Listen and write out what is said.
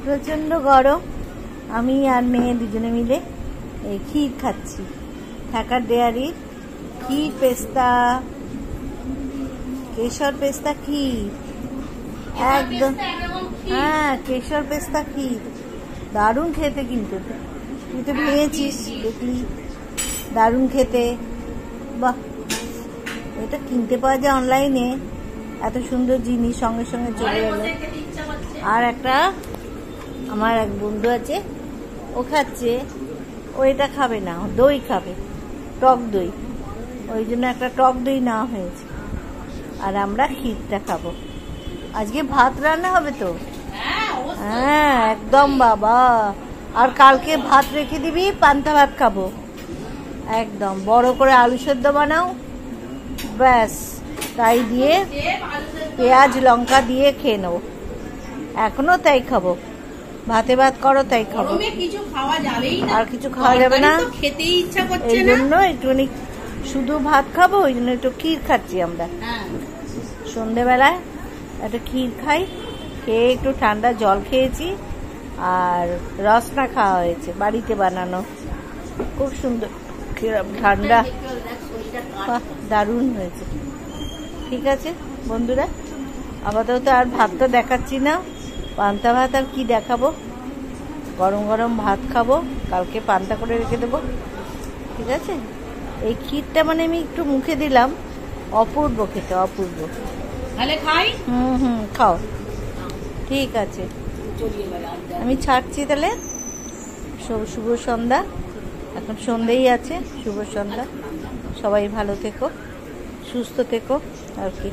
প্রচন্ড গরম। আমি আর মেয়ে দুজনে মিলে এই ক্ষীর খাচ্ছি। থাকার ডেয়ারির ক্ষীর পেস্তা, কেশর পেস্তা ক্ষীর, একদম। হ্যাঁ, কেশর পেস্তা ক্ষীর দারুণ খেতে। কিন্তু তুই তো ভেঙেছিস, দেখলি দারুণ খেতে। বাহ, এটা কিনতে পাওয়া যায় অনলাইনে, এত সুন্দর জিনিস সঙ্গে সঙ্গে চলে এলো। আর একটা আমার এক বন্ধু আছে, ও খাচ্ছে, ও এটা খাবে না, দই খাবে, টক দই। ওই জন্য একটা টক দই নেওয়া হয়েছে। আর আমরা ক্ষীরটা খাবো। আজকে ভাত রান্না হবে তো? হ্যাঁ একদম বাবা। আর কালকে ভাত রেখে দিবি, পান্তা ভাত খাবো একদম। বড় করে আলু সেদ্ধ বানাও, ব্যাস তাই দিয়ে পেঁয়াজ লঙ্কা দিয়ে খেয়ে নেবো। এখনো তাই খাবো, ভাতে ভাত করো তাই খাবো। আর কিছু খাওয়া যাবে না, এই জন্য একটুখানি শুধু ভাত খাবো, ওই জন্য একটু ক্ষীর খাচ্ছি আমরা। সন্ধেবেলায় একটা ক্ষীর খাই, খেয়ে একটু ঠান্ডা জল খেয়েছি, আর রসনা খাওয়া হয়েছে, বাড়িতে বানানো, খুব সুন্দর ঠান্ডা, দারুণ হয়েছে। ঠিক আছে বন্ধুরা, আপাতত আর ভাত তো দেখাচ্ছি না, পান্তা ভাত আর কি দেখাবো। গরম গরম ভাত খাবো, কালকে পান্তা করে রেখে দেবো। ঠিক আছে, এই ক্ষীরটা মানে আমি একটু মুখে দিলাম, অপূর্ব খেতে, অপূর্ব। খাও, ঠিক আছে, আমি ছাড়ছি তাহলে। শুভ সন্ধ্যা, এখন সন্ধ্যেই আছে, শুভ সন্ধ্যা। সবাই ভালো থেকো, সুস্থ থেকো আর কি।